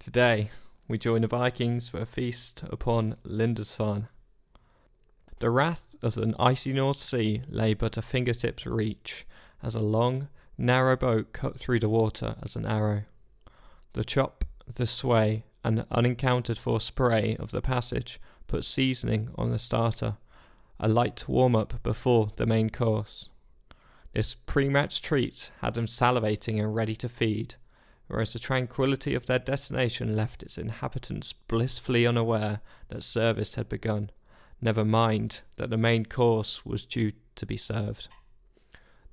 Today, we join the Vikings for a feast upon Lindisfarne. The wrath of the icy North Sea lay but a fingertip's reach, as a long, narrow boat cut through the water as an arrow. The chop, the sway, and the unaccounted for spray of the passage put seasoning on the starter, a light warm-up before the main course. This pre-match treat had them salivating and ready to feed, whereas the tranquility of their destination left its inhabitants blissfully unaware that service had begun, never mind that the main course was due to be served.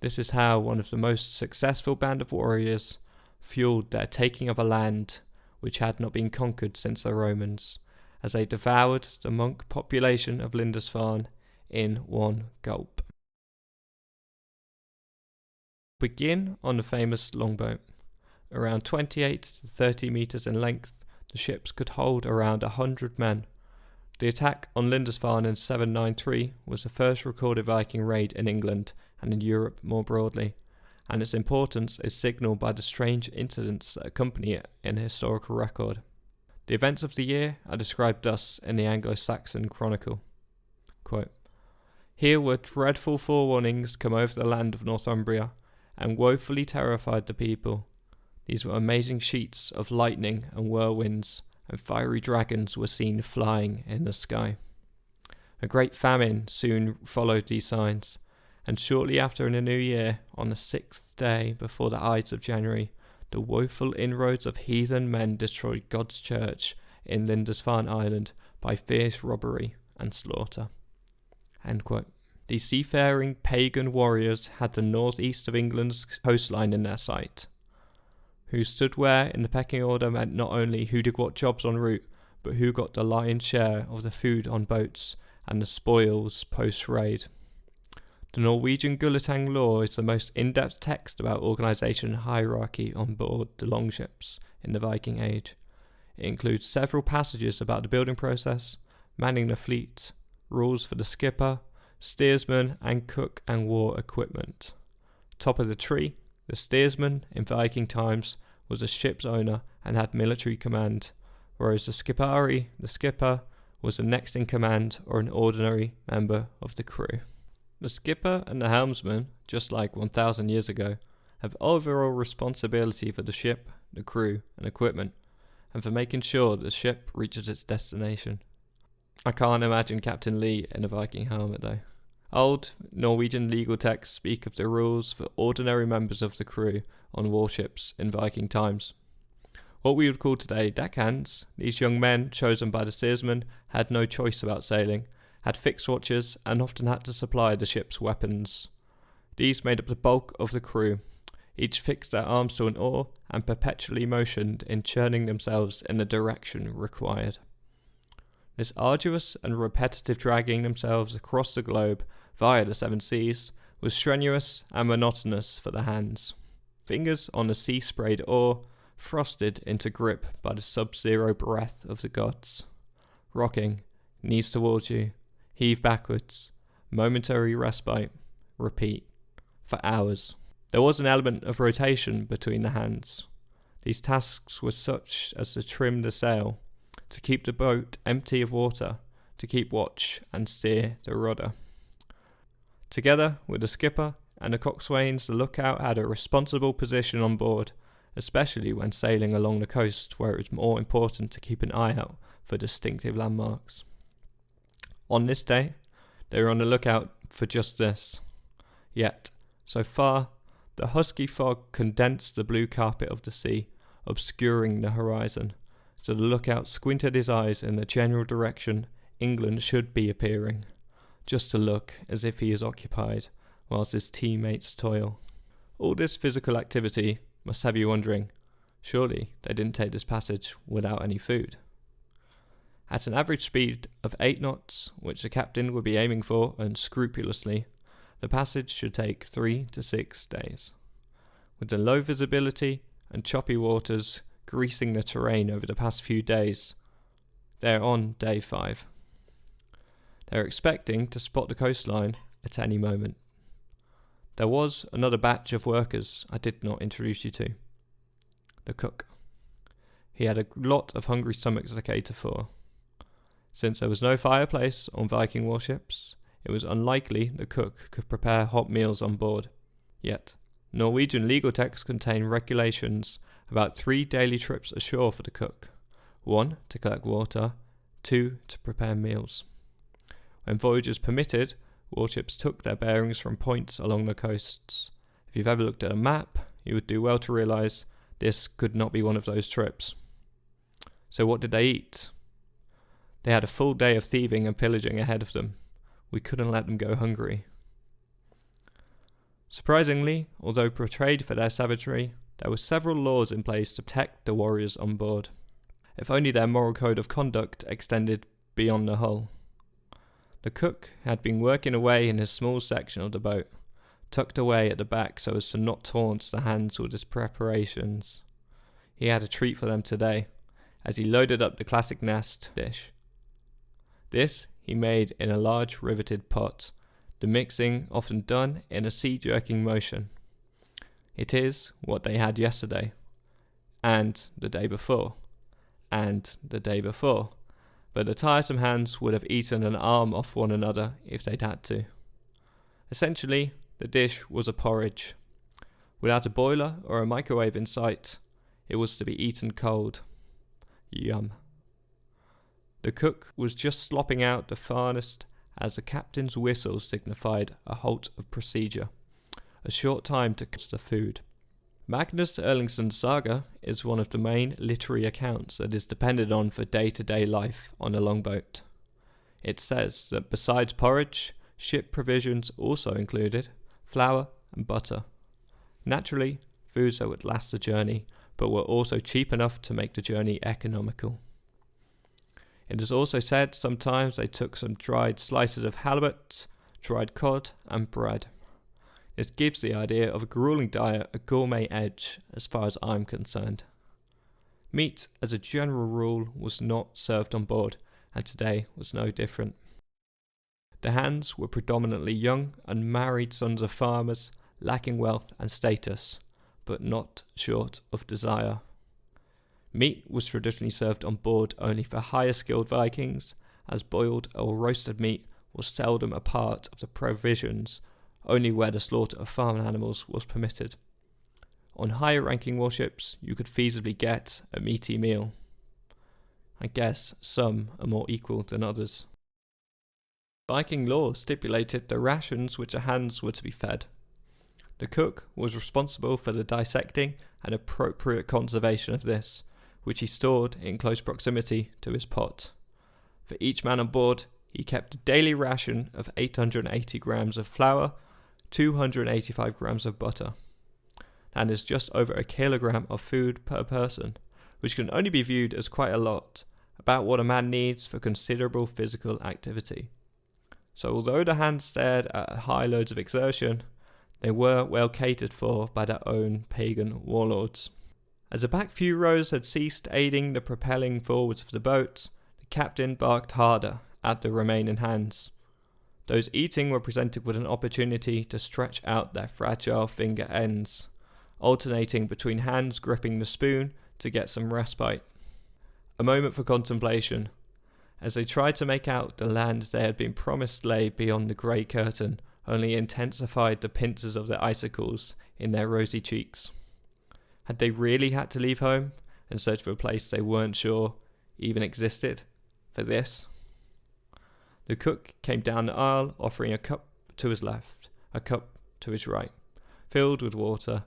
This is how one of the most successful band of warriors fueled their taking of a land which had not been conquered since the Romans, as they devoured the monk population of Lindisfarne in one gulp. Begin on the famous longboat. Around 28 to 30 metres in length, the ships could hold around 100 men. The attack on Lindisfarne in 793 was the first recorded Viking raid in England and in Europe more broadly, and its importance is signalled by the strange incidents that accompany it in the historical record. The events of the year are described thus in the Anglo-Saxon Chronicle. Quote, "Here were dreadful forewarnings come over the land of Northumbria, and woefully terrified the people. These were amazing sheets of lightning and whirlwinds, and fiery dragons were seen flying in the sky. A great famine soon followed these signs, and shortly after in the new year, on the 6th day before the Ides of January, the woeful inroads of heathen men destroyed God's church in Lindisfarne Island by fierce robbery and slaughter." End quote. These seafaring pagan warriors had the northeast of England's coastline in their sight. Who stood where in the pecking order meant not only who did what jobs en route, but who got the lion's share of the food on boats and the spoils post-raid. The Norwegian Gulletang Law is the most in-depth text about organisation and hierarchy on board the longships in the Viking Age. It includes several passages about the building process, manning the fleet, rules for the skipper, steersman and cook and war equipment. Top of the tree, the steersman in Viking times was a ship's owner and had military command, whereas the skipper, was the next in command or an ordinary member of the crew. The skipper and the helmsman, just like 1,000 years ago, have overall responsibility for the ship, the crew and equipment, and for making sure the ship reaches its destination. I can't imagine Captain Lee in a Viking helmet though. Old Norwegian legal texts speak of the rules for ordinary members of the crew on warships in Viking times. What we would call today deckhands, these young men chosen by the steersman had no choice about sailing, had fixed watches and often had to supply the ship's weapons. These made up the bulk of the crew. Each fixed their arms to an oar and perpetually motioned in churning themselves in the direction required. This arduous and repetitive dragging themselves across the globe via the seven seas was strenuous and monotonous for the hands. Fingers on the sea-sprayed oar, frosted into grip by the sub-zero breath of the gods. Rocking, knees towards you, heave backwards, momentary respite, repeat, for hours. There was an element of rotation between the hands. These tasks were such as to trim the sail, to keep the boat empty of water, to keep watch and steer the rudder. Together with the skipper and the coxswains, the lookout had a responsible position on board, especially when sailing along the coast where it was more important to keep an eye out for distinctive landmarks. On this day, they were on the lookout for just this. Yet, so far, the husky fog condensed the blue carpet of the sea, obscuring the horizon, so the lookout squinted his eyes in the general direction England should be appearing, just to look as if he is occupied, whilst his teammates toil. All this physical activity must have you wondering, surely they didn't take this passage without any food. At an average speed of 8 knots, which the captain would be aiming for unscrupulously, the passage should take 3 to 6 days. With the low visibility and choppy waters greasing the terrain over the past few days, they're on day 5. They're expecting to spot the coastline at any moment. There was another batch of workers I did not introduce you to. The cook. he had a lot of hungry stomachs to cater for. Since there was no fireplace on Viking warships, it was unlikely the cook could prepare hot meals on board. Yet, Norwegian legal texts contain regulations about 3 daily trips ashore for the cook: 1 to collect water, 2 to prepare meals. When voyages permitted, warships took their bearings from points along the coasts. If you've ever looked at a map, you would do well to realise this could not be one of those trips. So what did they eat? They had a full day of thieving and pillaging ahead of them. We couldn't let them go hungry. Surprisingly, although portrayed for their savagery, there were several laws in place to protect the warriors on board. If only their moral code of conduct extended beyond the hull. The cook had been working away in his small section of the boat, tucked away at the back so as to not taunt the hands with his preparations. He had a treat for them today, as he loaded up the classic nest dish. This he made in a large riveted pot, the mixing often done in a sea-jerking motion. It is what they had yesterday, and the day before, and the day before, but the tiresome hands would have eaten an arm off one another if they'd had to. Essentially, the dish was a porridge. Without a boiler or a microwave in sight, it was to be eaten cold. Yum. The cook was just slopping out the farthest as the captain's whistle signified a halt of procedure, a short time to cook the food. Magnus Erlingsson's saga is one of the main literary accounts that is depended on for day-to-day life on a longboat. It says that besides porridge, ship provisions also included flour and butter. Naturally, foods that would last the journey, but were also cheap enough to make the journey economical. It is also said sometimes they took some dried slices of halibut, dried cod, and bread. This gives the idea of a grueling diet a gourmet edge as far as I'm concerned. Meat, as a general rule, was not served on board, and today was no different. The hands were predominantly young, unmarried sons of farmers, lacking wealth and status, but not short of desire. Meat was traditionally served on board only for higher skilled Vikings, as boiled or roasted meat was seldom a part of the provisions, only where the slaughter of farm animals was permitted. On higher ranking warships, you could feasibly get a meaty meal. I guess some are more equal than others. Viking law stipulated the rations which the hands were to be fed. The cook was responsible for the dissecting and appropriate conservation of this, which he stored in close proximity to his pot. For each man on board, he kept a daily ration of 880 grams of flour, 285 grams of butter. That is just over a kilogram of food per person, which can only be viewed as quite a lot, about what a man needs for considerable physical activity. So although the hands stared at high loads of exertion, they were well catered for by their own pagan warlords. As the back few rows had ceased aiding the propelling forwards of the boat, the captain barked harder at the remaining hands. Those eating were presented with an opportunity to stretch out their fragile finger ends, alternating between hands gripping the spoon to get some respite. A moment for contemplation, as they tried to make out the land they had been promised lay beyond the grey curtain, only intensified the pincers of their icicles in their rosy cheeks. Had they really had to leave home and search for a place they weren't sure even existed for this? The cook came down the aisle, offering a cup to his left, a cup to his right, filled with water,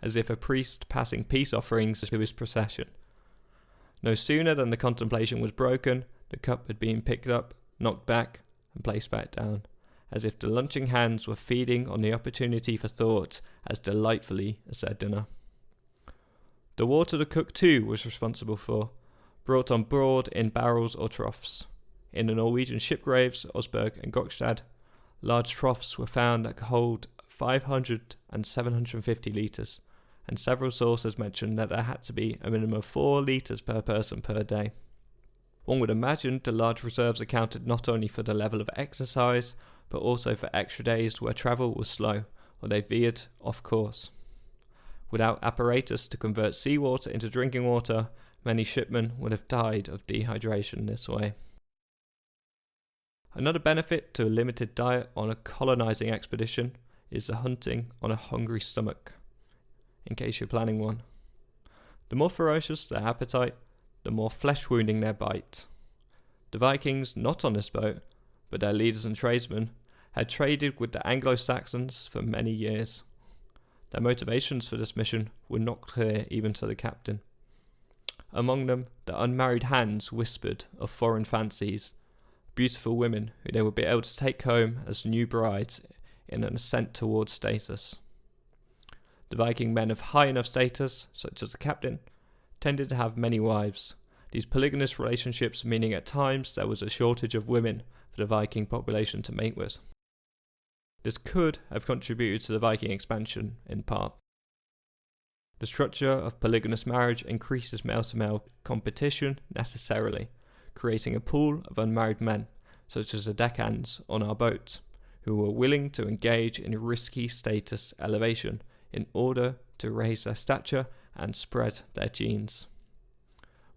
as if a priest passing peace offerings to his procession. No sooner than the contemplation was broken, the cup had been picked up, knocked back, and placed back down, as if the lunching hands were feeding on the opportunity for thought as delightfully as their dinner. The water the cook too was responsible for, brought on board in barrels or troughs. In the Norwegian shipgraves, Osberg and Gokstad, large troughs were found that could hold 500 and 750 litres, and several sources mentioned that there had to be a minimum of 4 litres per person per day. One would imagine the large reserves accounted not only for the level of exercise, but also for extra days where travel was slow, or they veered off course. Without apparatus to convert seawater into drinking water, many shipmen would have died of dehydration this way. Another benefit to a limited diet on a colonizing expedition is the hunting on a hungry stomach, in case you're planning one. The more ferocious their appetite, the more flesh-wounding their bite. The Vikings, not on this boat, but their leaders and tradesmen, had traded with the Anglo-Saxons for many years. Their motivations for this mission were not clear even to the captain. Among them, the unmarried hands whispered of foreign fancies, beautiful women who they would be able to take home as new brides in an ascent towards status. The Viking men of high enough status, such as the captain, tended to have many wives, these polygynous relationships meaning at times there was a shortage of women for the Viking population to mate with. This could have contributed to the Viking expansion in part. The structure of polygynous marriage increases male-to-male competition necessarily, creating a pool of unmarried men, such as the deckhands on our boat, who were willing to engage in risky status elevation in order to raise their stature and spread their genes.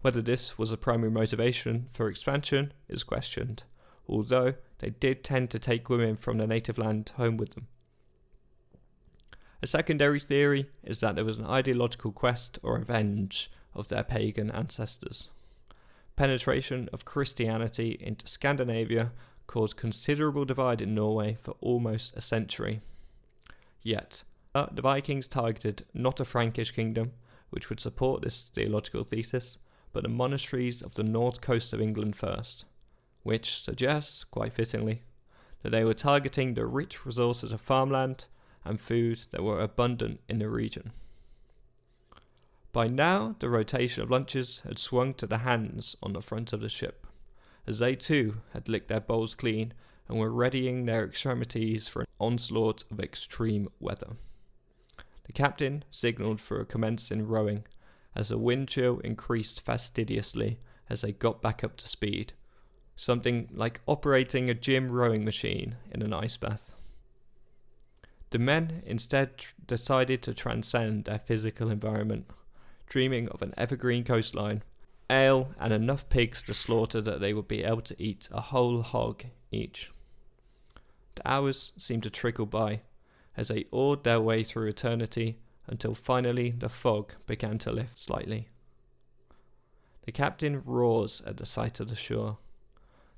Whether this was a primary motivation for expansion is questioned, although they did tend to take women from their native land home with them. A secondary theory is that there was an ideological quest or revenge of their pagan ancestors. Penetration of Christianity into Scandinavia caused considerable divide in Norway for almost a century. Yet, the Vikings targeted not a Frankish kingdom, which would support this theological thesis, but the monasteries of the north coast of England first, which suggests, quite fittingly, that they were targeting the rich resources of farmland and food that were abundant in the region. By now, the rotation of lunches had swung to the hands on the front of the ship, as they too had licked their bowls clean and were readying their extremities for an onslaught of extreme weather. The captain signalled for a commence in rowing, as the wind chill increased fastidiously as they got back up to speed, something like operating a gym rowing machine in an ice bath. The men instead decided to transcend their physical environment, dreaming of an evergreen coastline, ale and enough pigs to slaughter that they would be able to eat a whole hog each. The hours seemed to trickle by, as they oared their way through eternity until finally the fog began to lift slightly. The captain roars at the sight of the shore.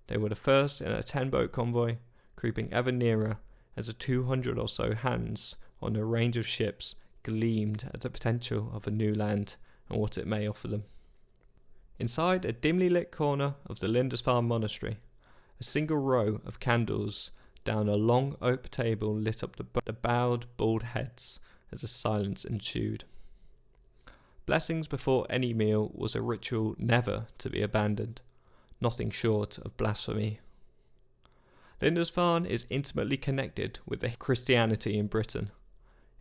They were the first in a 10-boat convoy, creeping ever nearer as the 200 or so hands on a range of ships gleamed at the potential of a new land and what it may offer them. Inside a dimly lit corner of the Lindisfarne monastery, a single row of candles down a long oak table lit up the bowed, bald heads as a silence ensued. Blessings before any meal was a ritual never to be abandoned, nothing short of blasphemy. Lindisfarne is intimately connected with the Christianity in Britain.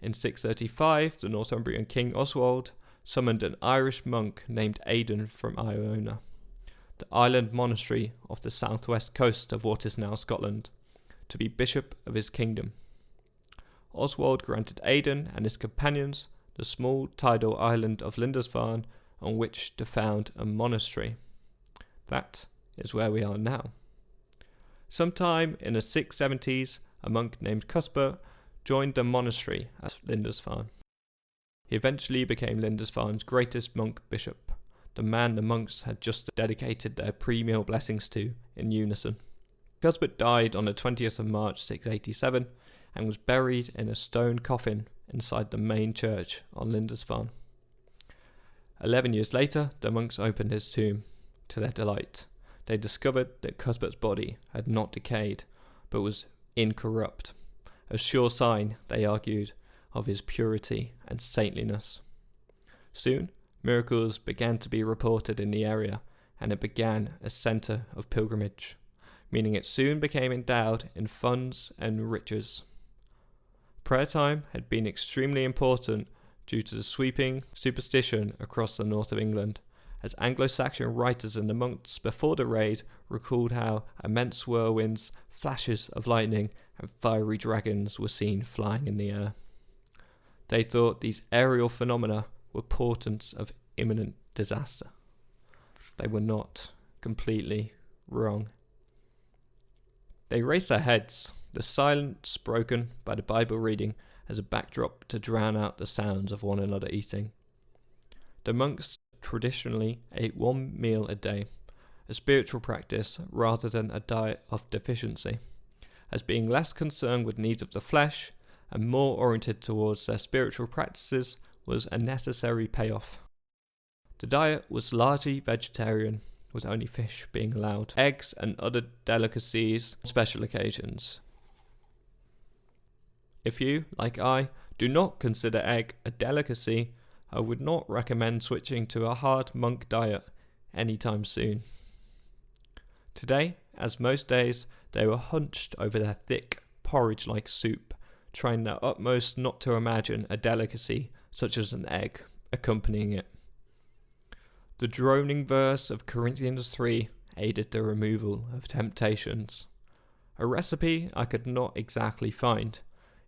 In 635, the Northumbrian king Oswald summoned an Irish monk named Aidan from Iona, the island monastery off the southwest coast of what is now Scotland, to be bishop of his kingdom. Oswald granted Aidan and his companions the small tidal island of Lindisfarne on which to found a monastery. That is where we are now. Sometime in the 670s, a monk named Cuthbert joined the monastery at Lindisfarne. He eventually became Lindisfarne's greatest monk bishop, the man the monks had just dedicated their pre-meal blessings to in unison. Cuthbert died on the 20th of March 687 and was buried in a stone coffin inside the main church on Lindisfarne. 11 years later, the monks opened his tomb. To their delight, they discovered that Cuthbert's body had not decayed, but was incorrupt, a sure sign, they argued, of his purity and saintliness. Soon, miracles began to be reported in the area, and it began a centre of pilgrimage, meaning it soon became endowed in funds and riches. Prayer time had been extremely important due to the sweeping superstition across the north of England, as Anglo-Saxon writers and the monks before the raid recalled how immense whirlwinds, flashes of lightning, and fiery dragons were seen flying in the air. They thought these aerial phenomena were portents of imminent disaster. they were not completely wrong. They raised their heads, the silence broken by the Bible reading as a backdrop to drown out the sounds of one another eating. The monks traditionally ate one meal a day, a spiritual practice rather than a diet of deficiency, as being less concerned with needs of the flesh and more oriented towards their spiritual practices was a necessary payoff. The diet was largely vegetarian, with only fish being allowed, eggs and other delicacies on special occasions. If you, like I, do not consider egg a delicacy, I would not recommend switching to a hard monk diet anytime soon. Today, as most days, they were hunched over their thick, porridge-like soup, trying their utmost not to imagine a delicacy such as an egg accompanying it. The droning verse of Corinthians 3 aided the removal of temptations. A recipe I could not exactly find,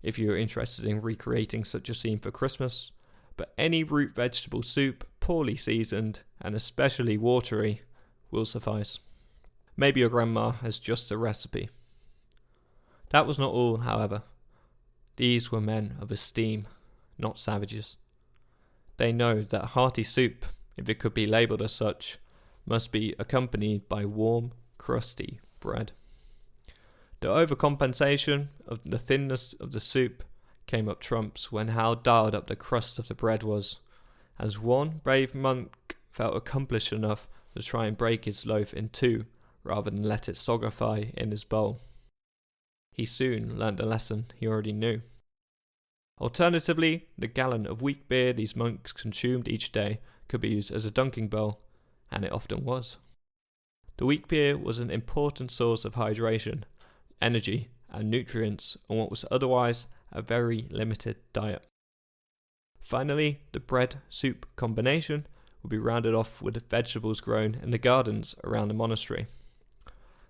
if you are interested in recreating such a scene for Christmas, but any root vegetable soup, poorly seasoned and especially watery, will suffice. Maybe your grandma has just a recipe. That was not all, however. These were men of esteem, not savages. They know that hearty soup, if it could be labelled as such, must be accompanied by warm, crusty bread. The overcompensation of the thinness of the soup came up trumps when how dialed up the crust of the bread was, as one brave monk felt accomplished enough to try and break his loaf in two rather than let it solidify in his bowl. He soon learnt the lesson he already knew. Alternatively, the gallon of weak beer these monks consumed each day could be used as a dunking bowl, and it often was. The weak beer was an important source of hydration, energy, and nutrients on what was otherwise a very limited diet. Finally, the bread-soup combination would be rounded off with vegetables grown in the gardens around the monastery.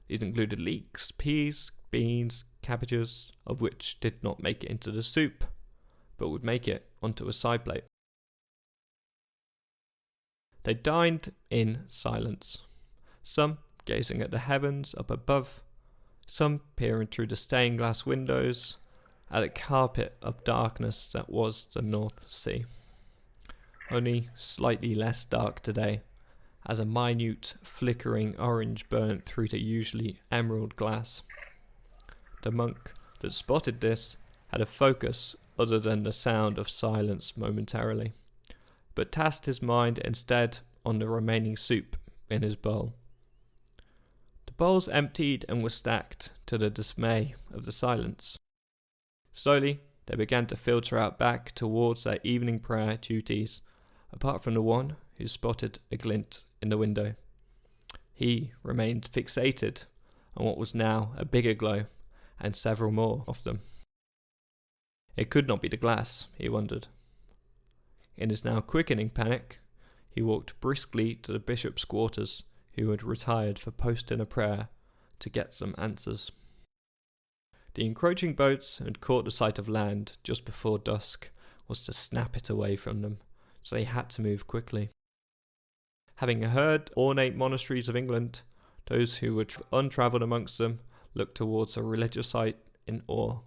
These included leeks, peas, beans, cabbages, of which did not make it into the soup, but would make it onto a side plate. They dined in silence, some gazing at the heavens up above, some peering through the stained glass windows at a carpet of darkness that was the North Sea. Only slightly less dark today, as a minute flickering orange burnt through the usually emerald glass. The monk that spotted this had a focus other than the sound of silence momentarily, but tasked his mind instead on the remaining soup in his bowl. The bowls emptied and were stacked to the dismay of the silence. Slowly, they began to filter out back towards their evening prayer duties, apart from the one who spotted a glint in the window. He remained fixated on what was now a bigger glow, and several more of them. It could not be the glass, he wondered. In his now quickening panic, he walked briskly to the bishop's quarters, who had retired for post-dinner prayer, to get some answers. The encroaching boats had caught the sight of land just before dusk was to snap it away from them, so they had to move quickly. Having heard ornate monasteries of England, those who were untravelled amongst them looked towards a religious site in awe.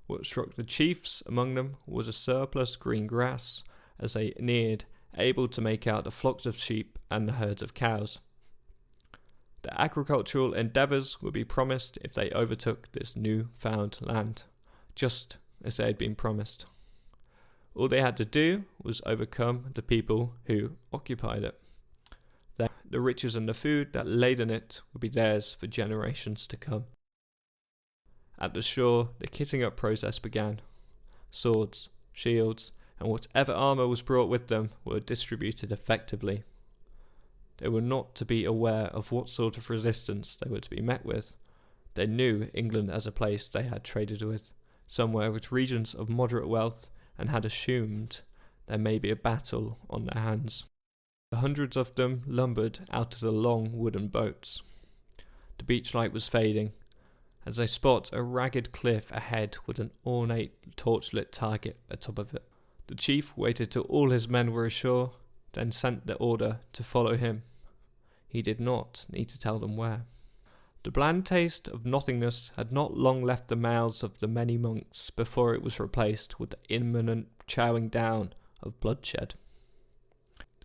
What struck the chiefs among them was a surplus green grass as they neared, able to make out the flocks of sheep and the herds of cows. The agricultural endeavours would be promised if they overtook this new-found land, just as they had been promised. All they had to do was overcome the people who occupied it. The riches and the food that laid in it would be theirs for generations to come. At the shore, the kitting up process began. Swords, shields, and whatever armour was brought with them were distributed effectively. They were not to be aware of what sort of resistance they were to be met with. They knew England as a place they had traded with, somewhere with regions of moderate wealth, and had assumed there may be a battle on their hands. The hundreds of them lumbered out of the long wooden boats. The beach light was fading, as they spot a ragged cliff ahead with an ornate torchlit target atop of it. The chief waited till all his men were ashore, then sent the order to follow him. he did not need to tell them where. The bland taste of nothingness had not long left the mouths of the many monks before it was replaced with the imminent chowing down of bloodshed.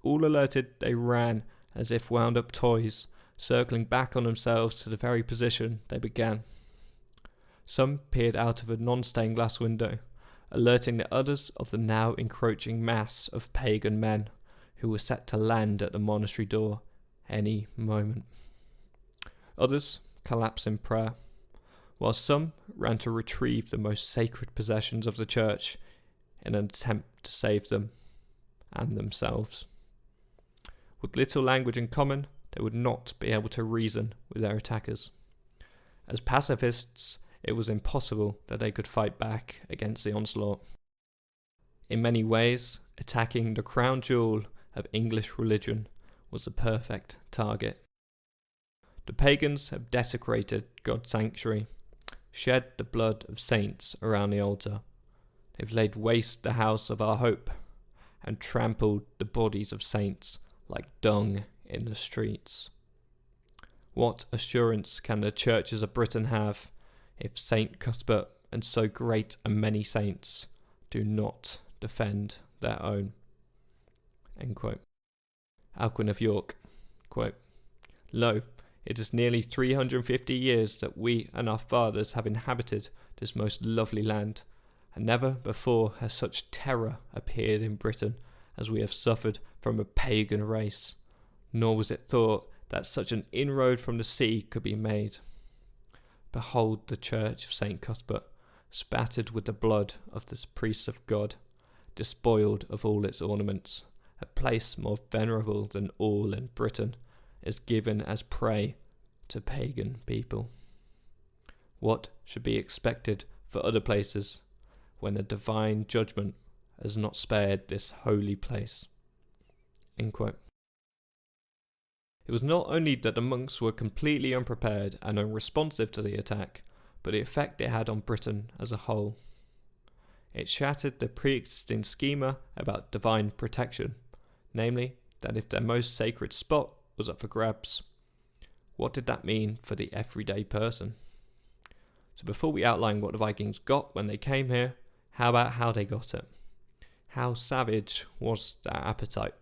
All alerted, they ran as if wound-up toys, circling back on themselves to the very position they began. Some peered out of a non-stained glass window, alerting the others of the now encroaching mass of pagan men who were set to land at the monastery door any moment. Others collapsed in prayer, while some ran to retrieve the most sacred possessions of the church in an attempt to save them and themselves. With little language in common, they would not be able to reason with their attackers. As pacifists, it was impossible that they could fight back against the onslaught. In many ways, attacking the crown jewel of English religion was the perfect target. The pagans have desecrated God's sanctuary, shed the blood of saints around the altar. They've laid waste the house of our hope, and trampled the bodies of saints like dung in the streets. What assurance can the churches of Britain have if St. Cuthbert and so great a many saints do not defend their own? End quote. Alcuin of York, quote, "Lo, it is nearly 350 years that we and our fathers have inhabited this most lovely land, and never before has such terror appeared in Britain as we have suffered from a pagan race, nor was it thought that such an inroad from the sea could be made. Behold the church of St. Cuthbert, spattered with the blood of the priests of God, despoiled of all its ornaments, a place more venerable than all in Britain, is given as prey to pagan people. What should be expected for other places when the divine judgment has not spared this holy place?" End quote. It was not only that the monks were completely unprepared and unresponsive to the attack, but the effect it had on Britain as a whole. It shattered the pre-existing schema about divine protection, namely that if their most sacred spot was up for grabs, what did that mean for the everyday person? So before we outline what the Vikings got when they came here, how about how they got it? How savage was their appetite?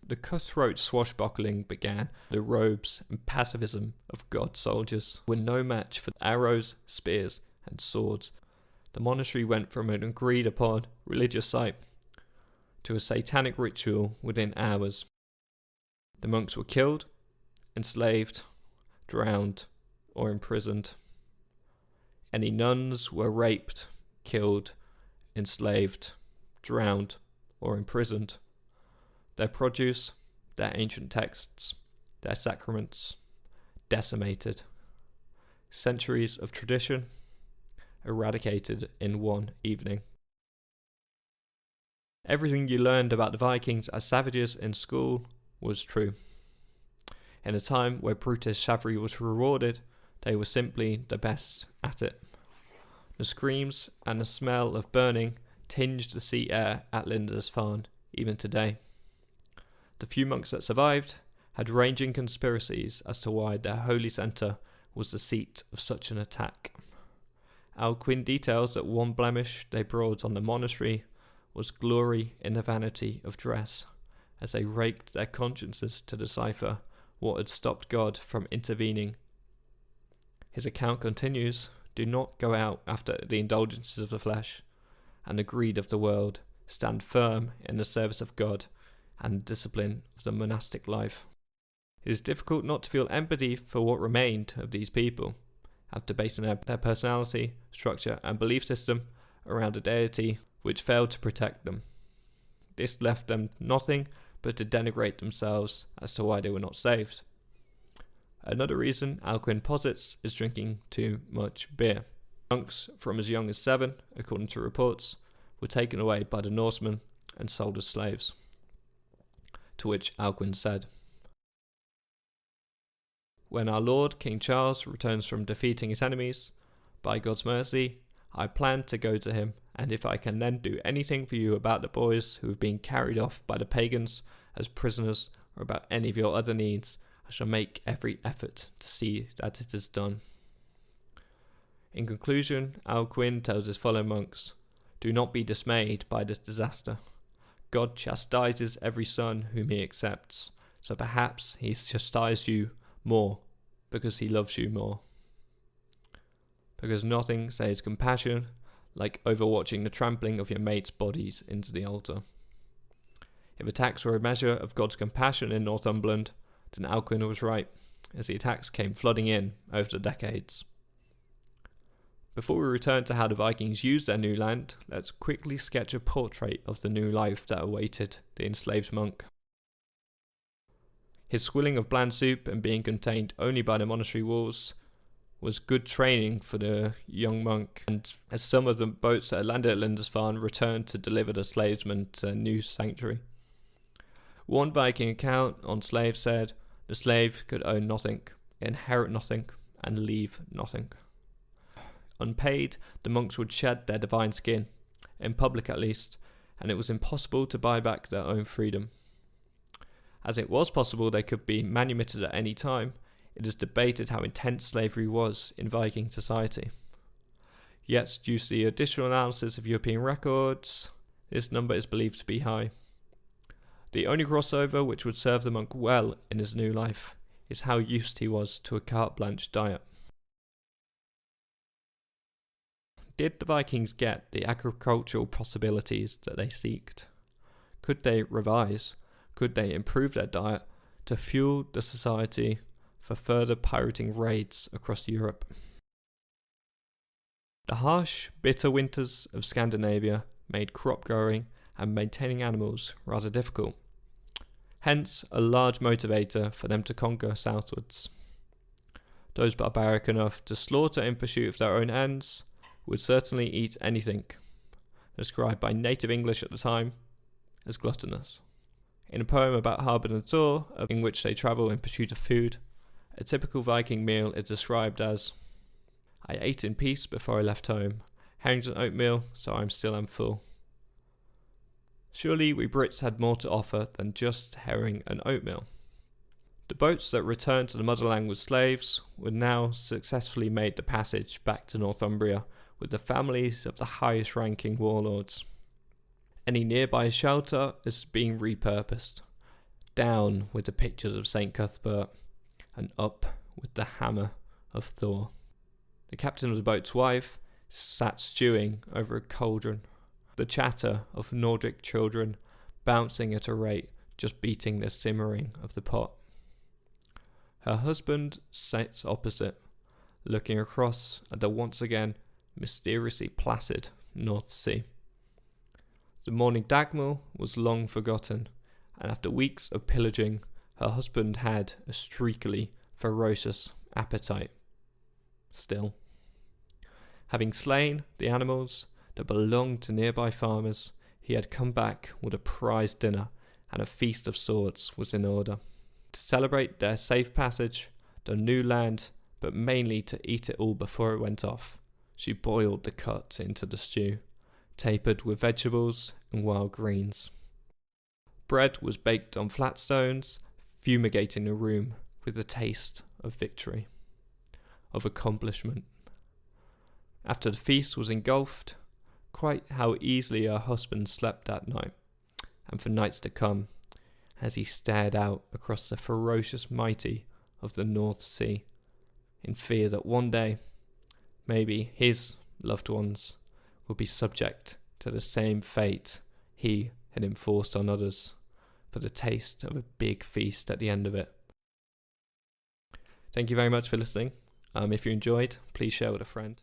The cutthroat swashbuckling began. The robes and pacifism of God's soldiers were no match for arrows, spears, and swords. The monastery went from an agreed upon religious site to a satanic ritual within hours. The monks were killed, enslaved, drowned, or imprisoned. Any nuns were raped, killed, enslaved, drowned, or imprisoned. Their produce, their ancient texts, their sacraments, decimated. Centuries of tradition eradicated in one evening. Everything you learned about the Vikings as savages in school was true. In a time where brutish chivalry was rewarded, they were simply the best at it. The screams and the smell of burning tinged the sea air at Lindisfarne even today. The few monks that survived had ranging conspiracies as to why their holy centre was the seat of such an attack. Alcuin details that one blemish they brought on the monastery was glory in the vanity of dress, as they raked their consciences to decipher what had stopped God from intervening. His account continues, "Do not go out after the indulgences of the flesh and the greed of the world. Stand firm in the service of God and the discipline of the monastic life." It is difficult not to feel empathy for what remained of these people, after basing their personality, structure, and belief system around a deity which failed to protect them. This left them nothing but to denigrate themselves as to why they were not saved. Another reason Alcuin posits is drinking too much beer. Monks from as young as 7, according to reports, were taken away by the Norsemen and sold as slaves. To which Alcuin said, "When our Lord King Charles returns from defeating his enemies, by God's mercy, I plan to go to him, and if I can then do anything for you about the boys who have been carried off by the pagans as prisoners or about any of your other needs, I shall make every effort to see that it is done. In conclusion, Alcuin tells his fellow monks, "Do not be dismayed by this disaster. God chastises every son whom he accepts, so perhaps he chastises you more because he loves you more. Because nothing says compassion like overwatching the trampling of your mates' bodies into the altar." If attacks were a measure of God's compassion in Northumberland, then Alcuin was right, as the attacks came flooding in over the decades. Before we return to how the Vikings used their new land, let's quickly sketch a portrait of the new life that awaited the enslaved monk. His swilling of bland soup and being contained only by the monastery walls was good training for the young monk, and as some of the boats that had landed at Lindisfarne returned to deliver the slavesmen to their new sanctuary. One Viking account on slaves said, "The slave could own nothing, inherit nothing, and leave nothing." Unpaid, the monks would shed their divine skin, in public at least, and it was impossible to buy back their own freedom. As it was possible they could be manumitted at any time, it is debated how intense slavery was in Viking society. Yet, due to the additional analysis of European records, this number is believed to be high. The only crossover which would serve the monk well in his new life is how used he was to a carte blanche diet. Did the Vikings get the agricultural possibilities that they seeked? Could they revise? Could they improve their diet to fuel the society for further pirating raids across Europe? The harsh, bitter winters of Scandinavia made crop growing and maintaining animals rather difficult, hence a large motivator for them to conquer southwards. Those barbaric enough to slaughter in pursuit of their own ends would certainly eat anything, described by native English at the time as gluttonous. In a poem about Harbin and Thor, in which they travel in pursuit of food, a typical Viking meal is described as, "I ate in peace before I left home, herrings and oatmeal, so I still am full." Surely we Brits had more to offer than just herring and oatmeal. The boats that returned to the motherland with slaves were now successfully made the passage back to Northumbria with the families of the highest ranking warlords. Any nearby shelter is being repurposed. Down with the pictures of St. Cuthbert, and up with the hammer of Thor. The captain of the boat's wife sat stewing over a cauldron, the chatter of Nordic children bouncing at a rate just beating the simmering of the pot. Her husband sits opposite, looking across at the once again mysteriously placid North Sea. The morning Dagmar was long forgotten, and after weeks of pillaging, her husband had a streakily ferocious appetite. Still, having slain the animals that belonged to nearby farmers, he had come back with a prize dinner, and a feast of swords was in order. To celebrate their safe passage, the new land, but mainly to eat it all before it went off, she boiled the cut into the stew, tapered with vegetables and wild greens. Bread was baked on flat stones, fumigating the room with the taste of victory, of accomplishment. After the feast was engulfed, quite how easily her husband slept that night, and for nights to come, as he stared out across the ferocious mighty of the North Sea, in fear that one day, maybe his loved ones would be subject to the same fate he had enforced on others, for the taste of a big feast at the end of it. Thank you very much for listening. If you enjoyed, please share with a friend.